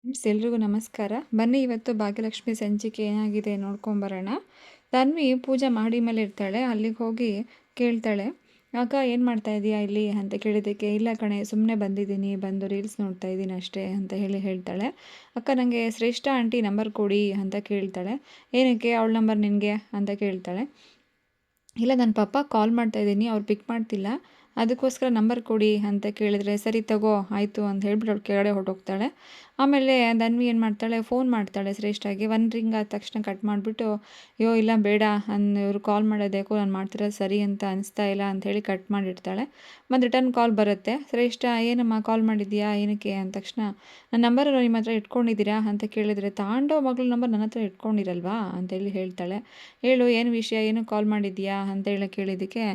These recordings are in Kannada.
ಎಲ್ರಿಗೂ ನಮಸ್ಕಾರ. ಬನ್ನಿ ಇವತ್ತು ಭಾಗ್ಯಲಕ್ಷ್ಮಿ ಸಂಚಿಕೆ ಏನಾಗಿದೆ ನೋಡ್ಕೊಂಬರೋಣ. ತನ್ವಿ ಪೂಜೆ ಮಾಡಿ ಮೇಲೆ ಇರ್ತಾಳೆ. ಅಲ್ಲಿಗೆ ಹೋಗಿ ಕೇಳ್ತಾಳೆ, ಅಕ್ಕ ಏನು ಮಾಡ್ತಾ ಇದೀಯಾ ಇಲ್ಲಿ ಅಂತ ಕೇಳಿದ್ದಕ್ಕೆ, ಇಲ್ಲ ಕಣೆ ಸುಮ್ಮನೆ ಬಂದಿದ್ದೀನಿ, ಬಂದು ರೀಲ್ಸ್ ನೋಡ್ತಾ ಇದ್ದೀನಿ ಅಷ್ಟೇ ಅಂತ ಹೇಳ್ತಾಳೆ. ಅಕ್ಕ ನನಗೆ ಶ್ರೇಷ್ಠ ಆಂಟಿ ನಂಬರ್ ಕೊಡಿ ಅಂತ ಕೇಳ್ತಾಳೆ. ಏನಕ್ಕೆ ಅವಳ ನಂಬರ್ ನಿನಗೆ ಅಂತ ಕೇಳ್ತಾಳೆ. ಇಲ್ಲ ನನ್ನ ಪಪ್ಪ ಕಾಲ್ ಮಾಡ್ತಾ ಇದ್ದೀನಿ, ಅವ್ರು ಪಿಕ್ ಮಾಡ್ತಿಲ್ಲ, ಅದಕ್ಕೋಸ್ಕರ ನಂಬರ್ ಕೊಡಿ ಅಂತ ಕೇಳಿದ್ರೆ, ಸರಿ ತಗೋ ಆಯಿತು ಅಂತ ಹೇಳ್ಬಿಟ್ಟು ಅವ್ಳು ಕೆಳಗಡೆ ಹೊರಟೋಗ್ತಾಳೆ. ಆಮೇಲೆ ಧನ್ವಿ ಏನು ಮಾಡ್ತಾಳೆ, ಫೋನ್ ಮಾಡ್ತಾಳೆ ಶ್ರೇಷ್ಠಾಗೆ. ಒಂದು ರಿಂಗ್ ಆದ ತಕ್ಷಣ ಕಟ್ ಮಾಡಿಬಿಟ್ಟು, ಅಯ್ಯೋ ಇಲ್ಲ ಬೇಡ ಇವರು ಕಾಲ್ ಮಾಡೋದೇಕೋ ನಾನು ಮಾಡ್ತಿರೋದು ಸರಿ ಅಂತ ಅನಿಸ್ತಾ ಇಲ್ಲ ಅಂಥೇಳಿ ಕಟ್ ಮಾಡಿಡ್ತಾಳೆ. ಮತ್ತು ರಿಟರ್ನ್ ಕಾಲ್ ಬರುತ್ತೆ. ಶ್ರೇಷ್ಠ, ಏನಮ್ಮ ಕಾಲ್ ಮಾಡಿದ್ದೀಯಾ ಏನಕ್ಕೆ ಅಂದ ತಕ್ಷಣ, ನನ್ನ ನಂಬರ್ ನಿಮ್ಮ ಹತ್ರ ಇಟ್ಕೊಂಡಿದ್ದೀರಾ ಅಂತ ಕೇಳಿದರೆ, ತಾಂಡೋ ಮಗಳ ನಂಬರ್ ನನ್ನ ಹತ್ರ ಇಟ್ಕೊಂಡಿರಲ್ವಾ ಅಂತೇಳಿ ಹೇಳ್ತಾಳೆ. ಹೇಳು ಏನು ವಿಷಯ, ಏನು ಕಾಲ್ ಮಾಡಿದ್ದೀಯಾ ಅಂತೇಳಿ ಕೇಳಿದ್ದಕ್ಕೆ,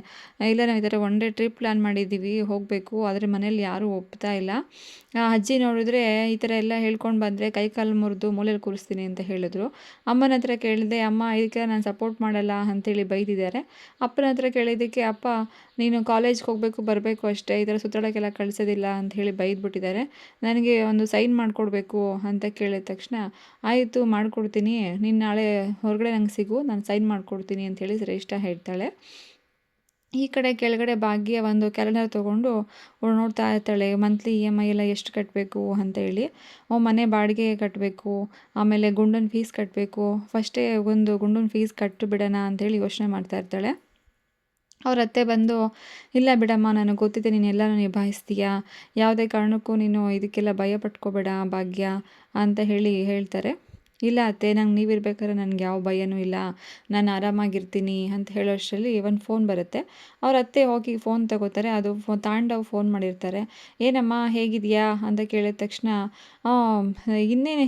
ಇಲ್ಲ ನಾವು ಈ ಥರ ಒನ್ ಡೇ ಟ್ರಿಪ್ ಪ್ಲ್ಯಾನ್ ಮಾಡಿದ್ದೀವಿ, ಹೋಗಬೇಕು, ಆದರೆ ಮನೇಲಿ ಯಾರೂ ಒಪ್ತಾ ಇಲ್ಲ. ಅಜ್ಜಿ ನೋಡಿದ್ರೆ ಈ ಥರ ಎಲ್ಲ ಹೇಳ್ಕೊಂಡು ಬಂದರೆ ಕೈ ಕಾಲು ಮುರಿದು ಮೂಲೆಯಲ್ಲಿ ಕೂರಿಸ್ತೀನಿ ಅಂತ ಹೇಳಿದ್ರು. ಅಮ್ಮನ ಹತ್ರ ಕೇಳಿದೆ, ಅಮ್ಮ ಇದಕ್ಕೆ ನಾನು ಸಪೋರ್ಟ್ ಮಾಡಲ್ಲ ಅಂತೇಳಿ ಬೈದಿದ್ದಾರೆ. ಅಪ್ಪನ ಹತ್ರ ಕೇಳಿದ್ದಕ್ಕೆ, ಅಪ್ಪ ನೀನು ಕಾಲೇಜ್ಗೆ ಹೋಗಬೇಕು ಬರಬೇಕು ಅಷ್ಟೇ, ಈ ಥರ ಸುತ್ತಾಡೋಕ್ಕೆಲ್ಲ ಕಳಿಸೋದಿಲ್ಲ ಅಂತ ಹೇಳಿ ಬೈದ್ಬಿಟ್ಟಿದ್ದಾರೆ. ನನಗೆ ಒಂದು ಸೈನ್ ಮಾಡಿಕೊಡ್ಬೇಕು ಅಂತ ಕೇಳಿದ ತಕ್ಷಣ, ಆಯಿತು ಮಾಡಿಕೊಡ್ತೀನಿ, ನೀನು ನಾಳೆ ಹೊರಗಡೆ ನಂಗೆ ಸಿಗು, ನಾನು ಸೈನ್ ಮಾಡಿಕೊಡ್ತೀನಿ ಅಂಥೇಳಿ ಶ್ರೇಷ್ಠ ಹೇಳ್ತಾಳೆ. ಈ ಕಡೆ ಕೆಳಗಡೆ ಭಾಗ್ಯ ಒಂದು ಕ್ಯಾಲೆಂಡರ್ ತೊಗೊಂಡು ನೋಡ್ತಾ ಇರ್ತಾಳೆ. ಮಂತ್ಲಿ EMI ಎಲ್ಲ ಎಷ್ಟು ಕಟ್ಟಬೇಕು ಅಂತೇಳಿ. ಮನೆ ಬಾಡಿಗೆ ಕಟ್ಟಬೇಕು, ಆಮೇಲೆ ಗುಂಡನ ಫೀಸ್ ಕಟ್ಟಬೇಕು, ಫಸ್ಟೇ ಒಂದು ಗುಂಡನ ಫೀಸ್ ಕಟ್ಟು ಬಿಡೋಣ ಅಂಥೇಳಿ ಯೋಚನೆ ಮಾಡ್ತಾ ಇರ್ತಾಳೆ. ಅವ್ರ ಅತ್ತೆ ಬಂದು, ಇಲ್ಲ ಬಿಡಮ್ಮ ನನಗೆ ಗೊತ್ತಿದೆ ನೀನು ಎಲ್ಲನೂ ನಿಭಾಯಿಸ್ತೀಯಾ, ಯಾವುದೇ ಕಾರಣಕ್ಕೂ ನೀನು ಇದಕ್ಕೆಲ್ಲ ಭಯ ಪಟ್ಕೋಬೇಡ ಭಾಗ್ಯ ಅಂತ ಹೇಳ್ತಾರೆ. ಇಲ್ಲ ಅತ್ತೆ, ನಂಗೆ ನೀವಿರ್ಬೇಕಾದ್ರೆ ನನಗೆ ಯಾವ ಭಯನೂ ಇಲ್ಲ, ನಾನು ಆರಾಮಾಗಿರ್ತೀನಿ ಅಂತ ಹೇಳೋಷ್ಟರಲ್ಲಿ ಒಂದು ಫೋನ್ ಬರುತ್ತೆ. ಅವ್ರ ಅತ್ತೆ ಹೋಗಿ ಫೋನ್ ತಗೋತಾರೆ. ಅದು ತಾಂಡವ್ ಫೋನ್ ಮಾಡಿರ್ತಾರೆ. ಏನಮ್ಮ ಹೇಗಿದೆಯಾ ಅಂತ ಕೇಳಿದ ತಕ್ಷಣ,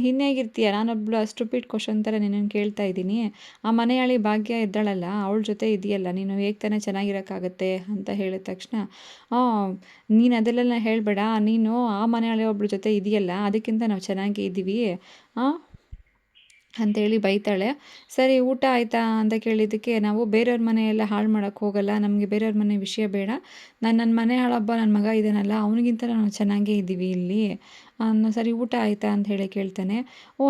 ಇನ್ನೇಗಿರ್ತೀಯ, ನಾನೊಬ್ಳು ಸ್ಟುಪಿಡ್ ಕ್ವಶನ್ ಥರ ನಿನ್ನನ್ನು ಕೇಳ್ತಾ ಇದ್ದೀನಿ, ಆ ಮನೆಯಾಳಿ ಭಾಗ್ಯ ಇದ್ದಾಳಲ್ಲ ಅವಳ ಜೊತೆ ಇದೆಯಲ್ಲ, ನೀನು ಹೇಗೆ ತಾನೇ ಚೆನ್ನಾಗಿರೋಕ್ಕಾಗತ್ತೆ ಅಂತ ಹೇಳಿದ ತಕ್ಷಣ, ನೀನು ಅದೆಲ್ಲ ಹೇಳಬೇಡ, ನೀನು ಆ ಮನೆಯಾಳಿ ಒಬ್ಳ ಜೊತೆ ಇದೆಯಲ್ಲ ಅದಕ್ಕಿಂತ ನಾವು ಚೆನ್ನಾಗಿ ಇದ್ದೀವಿ ಅಂಥೇಳಿ ಬೈತಾಳೆ. ಸರಿ ಊಟ ಆಯಿತಾ ಅಂತ ಕೇಳಿದ್ದಕ್ಕೆ, ನಾವು ಬೇರೆಯವ್ರ ಮನೆಯೆಲ್ಲ ಹಾಳು ಮಾಡೋಕ್ಕೆ ಹೋಗಲ್ಲ, ನಮಗೆ ಬೇರೆಯವ್ರ ಮನೆ ವಿಷಯ ಬೇಡ, ನನ್ನ ಮನೆ ಹಾಳೊಬ್ಬ ನನ್ನ ಮಗ ಇದ್ದಾನಲ್ಲ ಅವನಿಗಿಂತ ನಾವು ಚೆನ್ನಾಗೇ ಇದ್ದೀವಿ ಇಲ್ಲಿ. ಸರಿ ಊಟ ಆಯಿತಾ ಅಂತ ಹೇಳಿ ಕೇಳ್ತಾನೆ.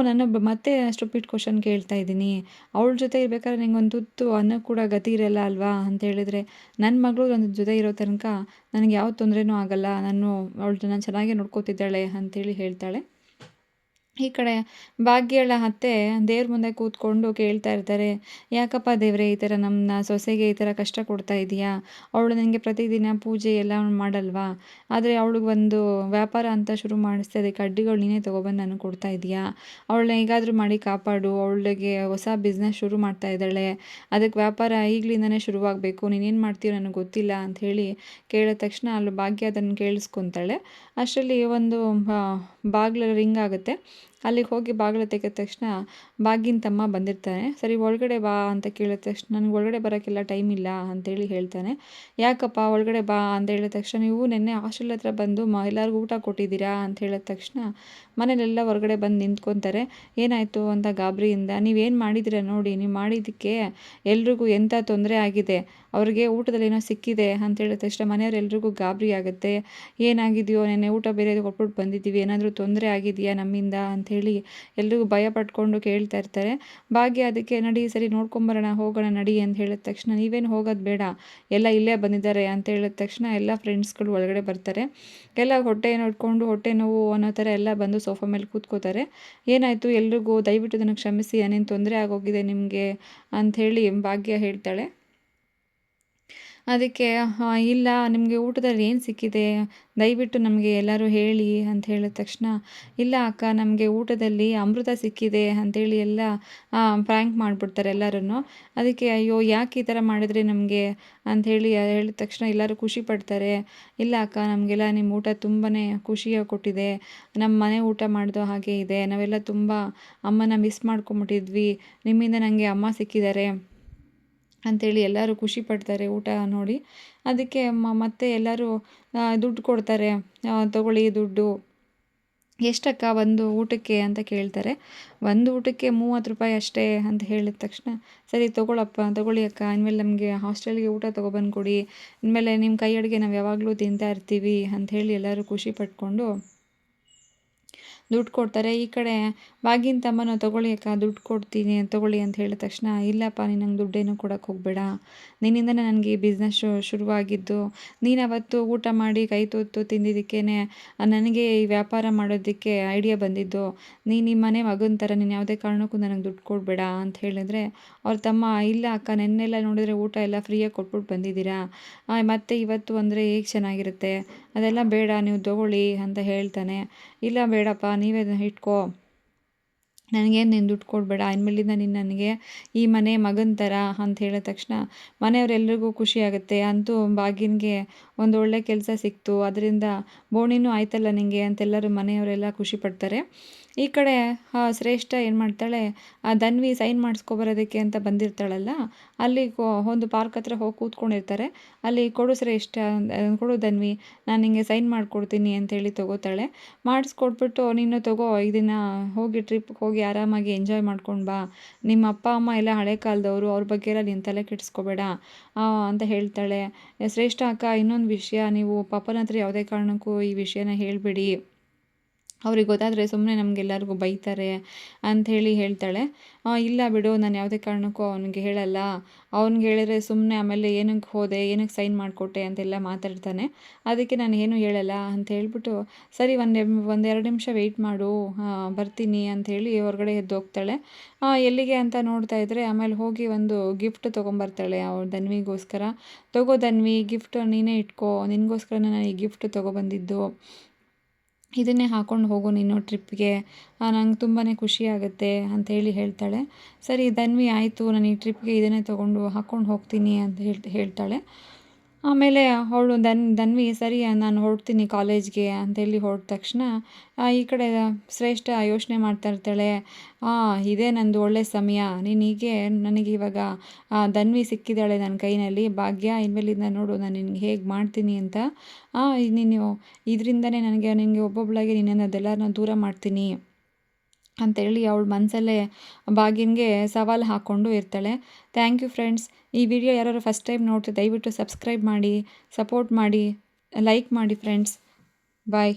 ನಾನೊಬ್ಬ ಮತ್ತೆ ಸ್ಟುಪಿಡ್ ಕ್ವಶನ್ ಕೇಳ್ತಾ ಇದ್ದೀನಿ, ಅವಳ ಜೊತೆ ಇರ್ಬೇಕಾದ್ರೆ ನಿಂಗೆ ಒಂದು ತುತ್ತು ಅನ್ನ ಕೂಡ ಗತಿ ಇರಲ್ಲ ಅಲ್ವಾ ಅಂತ ಹೇಳಿದ್ರೆ, ನನ್ನ ಮಗಳು ನನ್ನ ಜೊತೆ ಇರೋ ತನಕ ನನಗೆ ಯಾವ ತೊಂದರೆನೂ ಆಗಲ್ಲ, ನಾನು ಚೆನ್ನಾಗೇ ನೋಡ್ಕೋತಿದ್ದಾಳೆ ಅಂತೇಳಿ ಹೇಳ್ತಾಳೆ. ಈ ಕಡೆ ಭಾಗ್ಯಳ ಅತ್ತೆ ದೇವ್ರ ಮುಂದೆ ಕೂತ್ಕೊಂಡು ಕೇಳ್ತಾ ಇರ್ತಾರೆ, ಯಾಕಪ್ಪ ದೇವ್ರೆ ಈ ಥರ ನಮ್ಮ ಸೊಸೆಗೆ ಈ ಥರ ಕಷ್ಟ ಕೊಡ್ತಾ ಇದೀಯಾ, ಅವಳು ನನಗೆ ಪ್ರತಿದಿನ ಪೂಜೆ ಎಲ್ಲ ಮಾಡಲ್ವಾ, ಆದರೆ ಅವಳಿಗೆ ಒಂದು ವ್ಯಾಪಾರ ಅಂತ ಶುರು ಮಾಡಿಸ್ತಾ ಇದಕ್ಕೆ ಅಡ್ಡಿಗಳು ನೀನೇ ತೊಗೊಬಂದು ನನಗೆ ಕೊಡ್ತಾ ಇದೀಯಾ, ಅವಳನ್ನ ಹೇಗಾದರೂ ಮಾಡಿ ಕಾಪಾಡು, ಅವಳಿಗೆ ಹೊಸ ಬಿಸ್ನೆಸ್ ಶುರು ಮಾಡ್ತಾ ಇದ್ದಾಳೆ, ಅದಕ್ಕೆ ವ್ಯಾಪಾರ ಈಗಲಿಂದನೇ ಶುರುವಾಗಬೇಕು, ನೀನೇನು ಮಾಡ್ತೀಯೋ ನನಗೆ ಗೊತ್ತಿಲ್ಲ ಅಂಥೇಳಿ ಕೇಳಿದ ತಕ್ಷಣ ಅಲ್ಲಿ ಭಾಗ್ಯ ಅದನ್ನು ಕೇಳಿಸ್ಕೊತಾಳೆ. ಅಷ್ಟರಲ್ಲಿ ಒಂದು ಬಾಗಿಲು ರಿಂಗ್ ಆಗುತ್ತೆ. ಅಲ್ಲಿಗೆ ಹೋಗಿ ಬಾಗಿಲು ತೆಗೆದ ತಕ್ಷಣ ಭಾಗ್ಯನ ತಮ್ಮ ಬಂದಿರ್ತಾನೆ. ಸರಿ ಒಳಗಡೆ ಬಾ ಅಂತ ಕೇಳಿದ ತಕ್ಷಣ, ನನಗೆ ಒಳಗಡೆ ಬರೋಕ್ಕೆಲ್ಲ ಟೈಮ್ ಇಲ್ಲ ಅಂತೇಳಿ ಹೇಳ್ತಾನೆ. ಯಾಕಪ್ಪ ಒಳಗಡೆ ಬಾ ಅಂತ ಹೇಳಿದ ತಕ್ಷಣ, ನೀವು ನಿನ್ನೆ ಹಾಸ್ಟೆಲ್ ಹತ್ರ ಬಂದು ಎಲ್ಲರಿಗೂ ಊಟ ಕೊಟ್ಟಿದ್ದೀರಾ ಅಂತ ಹೇಳಿದ ತಕ್ಷಣ ಮನೇಲೆಲ್ಲ ಹೊರಗಡೆ ಬಂದು ನಿಂತ್ಕೊತಾರೆ. ಏನಾಯಿತು ಅಂತ ಗಾಬರಿಯಿಂದ, ನೀವೇನು ಮಾಡಿದ್ದೀರಾ ನೋಡಿ, ನೀವು ಮಾಡಿದ್ದಕ್ಕೆ ಎಲ್ರಿಗೂ ಎಂಥ ತೊಂದರೆ ಆಗಿದೆ, ಅವ್ರಿಗೆ ಊಟದಲ್ಲಿ ಏನೋ ಸಿಕ್ಕಿದೆ ಅಂತ ಹೇಳಿದ ತಕ್ಷಣ ಮನೆಯವರೆಲ್ರಿಗೂ ಗಾಬರಿ ಆಗುತ್ತೆ. ಏನಾಗಿದೆಯೋ, ನೆನ್ನೆ ಊಟ ಬೇರೆ ಕೊಟ್ಬಿಟ್ಟು ಬಂದಿದ್ದೀವಿ, ಏನಾದರೂ ತೊಂದರೆ ಆಗಿದೆಯಾ ನಮ್ಮಿಂದ ಅಂಥೇಳಿ ಎಲ್ರಿಗೂ ಭಯ ಪಟ್ಕೊಂಡು ಕೇಳ್ತಾ ಇರ್ತಾರೆ. ಭಾಗ್ಯ ಅದಕ್ಕೆ, ನಡಿ ಸರಿ ನೋಡ್ಕೊಂಬರೋಣ ಹೋಗೋಣ ನಡಿ ಅಂತ ಹೇಳಿದ ತಕ್ಷಣ, ನೀವೇನು ಹೋಗೋದು ಬೇಡ, ಎಲ್ಲ ಇಲ್ಲೇ ಬಂದಿದ್ದಾರೆ ಅಂತ ಹೇಳಿದ ತಕ್ಷಣ ಎಲ್ಲ ಫ್ರೆಂಡ್ಸ್ಗಳು ಒಳಗಡೆ ಬರ್ತಾರೆ. ಎಲ್ಲ ಹೊಟ್ಟೆ ನೋವು ಅನ್ನೋ ಥರ ಎಲ್ಲ ಬಂದು ಸೋಫಾ ಮೇಲೆ ಕೂತ್ಕೋತಾರೆ. ಏನಾಯಿತು ಎಲ್ರಿಗೂ, ದಯವಿಟ್ಟು ನನಗೆ ಕ್ಷಮಿಸಿ, ಏನೇನು ತೊಂದರೆ ಆಗೋಗಿದೆ ನಿಮಗೆ ಅಂಥೇಳಿ ಭಾಗ್ಯ ಹೇಳ್ತಾಳೆ. ಅದಕ್ಕೆ, ಇಲ್ಲ ನಿಮಗೆ ಊಟದಲ್ಲಿ ಏನು ಸಿಕ್ಕಿದೆ, ದಯವಿಟ್ಟು ನಮಗೆ ಎಲ್ಲರೂ ಹೇಳಿ ಅಂತ ಹೇಳಿದ ತಕ್ಷಣ, ಇಲ್ಲ ಅಕ್ಕ ನಮಗೆ ಊಟದಲ್ಲಿ ಅಮೃತ ಸಿಕ್ಕಿದೆ ಅಂಥೇಳಿ ಎಲ್ಲ ಪ್ರ್ಯಾಂಕ್ ಮಾಡಿಬಿಡ್ತಾರೆ ಎಲ್ಲರೂ. ಅದಕ್ಕೆ, ಅಯ್ಯೋ ಯಾಕೆ ಈ ಥರ ಮಾಡಿದ್ರಿ ನಮಗೆ ಅಂಥೇಳಿ ಹೇಳಿದ ತಕ್ಷಣ ಎಲ್ಲರೂ ಖುಷಿ ಪಡ್ತಾರೆ. ಇಲ್ಲ ಅಕ್ಕ ನಮಗೆಲ್ಲ ನಿಮ್ಮ ಊಟ ತುಂಬಾ ಖುಷಿಯಾಗಿ ಕೊಟ್ಟಿದೆ, ನಮ್ಮ ಮನೆ ಊಟ ಮಾಡಿದೋ ಹಾಗೆ ಇದೆ, ನಾವೆಲ್ಲ ತುಂಬ ಅಮ್ಮನ ಮಿಸ್ ಮಾಡ್ಕೊಂಬಿಟ್ಟಿದ್ವಿ, ನಿಮ್ಮಿಂದ ನನಗೆ ಅಮ್ಮ ಸಿಕ್ಕಿದ್ದಾರೆ ಅಂಥೇಳಿ ಎಲ್ಲರೂ ಖುಷಿ ಪಡ್ತಾರೆ ಊಟ ನೋಡಿ. ಅದಕ್ಕೆ ಮತ್ತೆ ಎಲ್ಲರೂ ದುಡ್ಡು ಕೊಡ್ತಾರೆ, ತಗೊಳ್ಳಿ ದುಡ್ಡು, ಎಷ್ಟಕ್ಕ ಒಂದು ಊಟಕ್ಕೆ ಅಂತ ಕೇಳ್ತಾರೆ. ಒಂದು ಊಟಕ್ಕೆ 30 ರೂಪಾಯಿ ಅಷ್ಟೇ ಅಂತ ಹೇಳಿದ ತಕ್ಷಣ, ಸರಿ ತಗೊಳ್ಳಿ ಅಕ್ಕ, ಇನ್ಮೇಲೆ ನಮಗೆ ಹಾಸ್ಟೆಲ್ಗೆ ಊಟ ತೊಗೊಬಂದು ಕೊಡಿ, ಇನ್ಮೇಲೆ ನಿಮ್ಮ ಕೈ ಅಡುಗೆ ನಾವು ಯಾವಾಗಲೂ ತಿಂತಾ ಇರ್ತೀವಿ ಅಂಥೇಳಿ ಎಲ್ಲರೂ ಖುಷಿ ಪಟ್ಕೊಂಡು ದುಡ್ಡು ಕೊಡ್ತಾರೆ. ಈ ಕಡೆ ಬಾಗಿನ ತಮ್ಮನೂ ತೊಗೊಳ್ಳಿ ಅಕ್ಕ ದುಡ್ಡು ಕೊಡ್ತೀನಿ ತೊಗೊಳ್ಳಿ ಅಂತ ಹೇಳಿದ ತಕ್ಷಣ, ಇಲ್ಲಪ್ಪ ನೀನು ನಂಗೆ ದುಡ್ಡೇನು ಕೊಡೋಕ್ಕೆ ಹೋಗಬೇಡ, ನಿನ್ನಿಂದನೇ ನನಗೆ ಈ ಬಿಸ್ನೆಸ್ ಶುರುವಾಗಿದ್ದು, ನೀನು ಅವತ್ತು ಊಟ ಮಾಡಿ ಕೈ ತೂತು ತಿಂದಿದ್ದಕ್ಕೇ ನನಗೆ ಈ ವ್ಯಾಪಾರ ಮಾಡೋದಕ್ಕೆ ಐಡಿಯಾ ಬಂದಿದ್ದು. ನೀನು ಈ ಮನೆ ಮಗನ ಥರ, ನೀನು ಯಾವುದೇ ಕಾರಣಕ್ಕೂ ನನಗೆ ದುಡ್ಡು ಕೊಡಬೇಡ ಅಂತ ಹೇಳಿದ್ರೆ, ಅವ್ರ ತಮ್ಮ ಇಲ್ಲ ಅಕ್ಕ ನೆನ್ನೆಲ್ಲ ನೋಡಿದ್ರೆ ಊಟ ಎಲ್ಲ ಫ್ರೀಯಾಗಿ ಕೊಟ್ಬಿಟ್ಟು ಬಂದಿದ್ದೀರಾ, ಮತ್ತು ಇವತ್ತು ಅಂದರೆ ಹೇಗೆ ಚೆನ್ನಾಗಿರುತ್ತೆ, ಅದೆಲ್ಲ ಬೇಡ ನೀವು ತೊಗೊಳ್ಳಿ ಅಂತ ಹೇಳ್ತಾನೆ. ಇಲ್ಲ ಬೇಡಪ್ಪ ನೀವೇ ಇಟ್ಕೋ, ನನಗೇನು ನೀನು ದುಡ್ಡು ಕೊಡಬೇಡ, ಇನ್ಮೇಲಿಂದ ನೀನು ನನಗೆ ಈ ಮನೆ ಮಗನ ಥರ ಅಂತ ಹೇಳಿದ ತಕ್ಷಣ ಮನೆಯವರೆಲ್ರಿಗೂ ಖುಷಿ ಆಗುತ್ತೆ. ಅಂತೂ ಭಾಗ್ಯನಿಗೆ ಒಂದು ಒಳ್ಳೆ ಕೆಲಸ ಸಿಕ್ತು, ಅದರಿಂದ ಬೋಣಿನೂ ಆಯ್ತಲ್ಲ ನಿನಗೆ ಅಂತೆಲ್ಲರೂ ಮನೆಯವರೆಲ್ಲ ಖುಷಿ ಪಡ್ತಾರೆ. ಈ ಕಡೆ ಶ್ರೇಷ್ಠ ಏನು ಮಾಡ್ತಾಳೆ, ಆ ಧನ್ವಿ ಸೈನ್ ಮಾಡಿಸ್ಕೊಬರೋದಕ್ಕೆ ಅಂತ ಬಂದಿರ್ತಾಳಲ್ಲ, ಅಲ್ಲಿ ಒಂದು ಪಾರ್ಕ್ ಹತ್ರ ಹೋಗಿ ಕೂತ್ಕೊಂಡಿರ್ತಾರೆ. ಅಲ್ಲಿ ಕೊಡು ಶ್ರೇಷ್ಠ, ಕೊಡು ಧನ್ವಿ, ನಾನು ನಿಮಗೆ ಸೈನ್ ಮಾಡಿಕೊಡ್ತೀನಿ ಅಂತೇಳಿ ತೊಗೋತಾಳೆ. ಮಾಡಿಸ್ಕೊಟ್ಬಿಟ್ಟು ನೀನು ತೊಗೋ, ಇದನ್ನು ಹೋಗಿ ಟ್ರಿಪ್ಗೆ ಹೋಗಿ ಆರಾಮಾಗಿ ಎಂಜಾಯ್ ಮಾಡ್ಕೊಂಡು ಬಾ, ನಿಮ್ಮ ಅಪ್ಪ ಅಮ್ಮ ಎಲ್ಲ ಹಳೆ ಕಾಲದವರು, ಅವ್ರ ಬಗ್ಗೆ ಎಲ್ಲ ನೀನು ತಲೆ ಕೆಡಿಸ್ಕೋಬೇಡ ಅಂತ ಹೇಳ್ತಾಳೆ. ಶ್ರೇಷ್ಠ ಅಕ್ಕ ಇನ್ನೊಂದು ವಿಷಯ, ನೀವು ಪಾಪನ ಹತ್ರ ಯಾವುದೇ ಕಾರಣಕ್ಕೂ ಈ ವಿಷಯನ ಹೇಳಬೇಡಿ, ಅವ್ರಿಗೆ ಗೊತ್ತಾದರೆ ಸುಮ್ಮನೆ ನಮಗೆಲ್ಲರಿಗೂ ಬೈತಾರೆ ಅಂಥೇಳಿ ಹೇಳ್ತಾಳೆ. ಇಲ್ಲ ಬಿಡು, ನಾನು ಯಾವುದೇ ಕಾರಣಕ್ಕೂ ಅವನಿಗೆ ಹೇಳಲ್ಲ, ಅವ್ನಿಗೆ ಹೇಳಿದ್ರೆ ಸುಮ್ಮನೆ ಆಮೇಲೆ ಏನಕ್ಕೆ ಹೋದೆ, ಏನಕ್ಕೆ ಸೈನ್ ಮಾಡಿಕೊಟ್ಟೆ ಅಂತೆಲ್ಲ ಮಾತಾಡ್ತಾನೆ, ಅದಕ್ಕೆ ನಾನು ಏನೂ ಹೇಳಲ್ಲ ಅಂತ ಹೇಳ್ಬಿಟ್ಟು, ಸರಿ ಒಂದೆರಡು ನಿಮಿಷ ವೆಯ್ಟ್ ಮಾಡು, ಬರ್ತೀನಿ ಅಂಥೇಳಿ ಹೊರಗಡೆ ಎದ್ದೋಗ್ತಾಳೆ. ಎಲ್ಲಿಗೆ ಅಂತ ನೋಡ್ತಾ ಇದ್ದರೆ ಆಮೇಲೆ ಹೋಗಿ ಒಂದು ಗಿಫ್ಟ್ ತೊಗೊಂಬರ್ತಾಳೆ ಅವಳು ಧನ್ವಿಗೋಸ್ಕರ. ತೊಗೋ ಧನ್ವಿ, ಗಿಫ್ಟ್ ನೀನೇ ಇಟ್ಕೋ, ನಿನಗೋಸ್ಕರ ನಾನು ಈ ಗಿಫ್ಟ್ ತೊಗೊಬಂದಿದ್ದು, ಇದನ್ನೇ ಹಾಕ್ಕೊಂಡು ಹೋಗು ನೀನು ಟ್ರಿಪ್ಗೆ, ನಂಗೆ ತುಂಬಾ ಖುಷಿಯಾಗುತ್ತೆ ಅಂಥೇಳಿ ಹೇಳ್ತಾಳೆ. ಸರಿ ಧನ್ವಿ ಆಯಿತು, ನಾನು ಈ ಟ್ರಿಪ್ಗೆ ಇದನ್ನೇ ತೊಗೊಂಡು ಹಾಕ್ಕೊಂಡು ಹೋಗ್ತೀನಿ ಅಂತ ಹೇಳ್ತಾಳೆ. ಆಮೇಲೆ ಅವಳು ಧನ್ವಿ ಸರಿ ನಾನು ಹೊರಡ್ತೀನಿ ಕಾಲೇಜ್ಗೆ ಅಂತೇಳಿ ಹೊರಟ ತಕ್ಷಣ ಈ ಕಡೆ ಶ್ರೇಷ್ಠ ಯೋಚನೆ ಮಾಡ್ತಾ ಇರ್ತಾಳೆ, ಇದೇ ನಂದು ಒಳ್ಳೆ ಸಮಯ, ನೀನು ಹೀಗೆ ನನಗೆ ಇವಾಗ ಧನ್ವಿ ಸಿಕ್ಕಿದ್ದಾಳೆ ನನ್ನ ಕೈನಲ್ಲಿ, ಭಾಗ್ಯ ಇನ್ಮೇಲಿಂದ ನೋಡು ನಾನು ನಿನಗೆ ಹೇಗೆ ಮಾಡ್ತೀನಿ ಅಂತ, ನೀನು ಇದರಿಂದನೇ ನಿನಗೆ ಒಬ್ಬೊಬ್ಬಳಾಗಿ ನಿನ್ನನ್ನು ಅದೆಲ್ಲರನ್ನ ದೂರ ಮಾಡ್ತೀನಿ ಅಂತೇಳಿ ಅವಳ ಮನಸ್ಸಲ್ಲೇ ಭಾಗ್ಯನಿಗೆ ಸವಾಲು ಹಾಕ್ಕೊಂಡು ಇರ್ತಾಳೆ. Thank you friends. ಈ ವಿಡಿಯೋ ಯಾರು ಫಸ್ಟ್ ಟೈಮ್ ನೋಡ್ತೀವಿ ದಯವಿಟ್ಟು ಸಬ್ಸ್ಕ್ರೈಬ್ ಮಾಡಿ, ಸಪೋರ್ಟ್ ಮಾಡಿ, ಲೈಕ್ ಮಾಡಿ ಫ್ರೆಂಡ್ಸ್. ಬಾಯ್.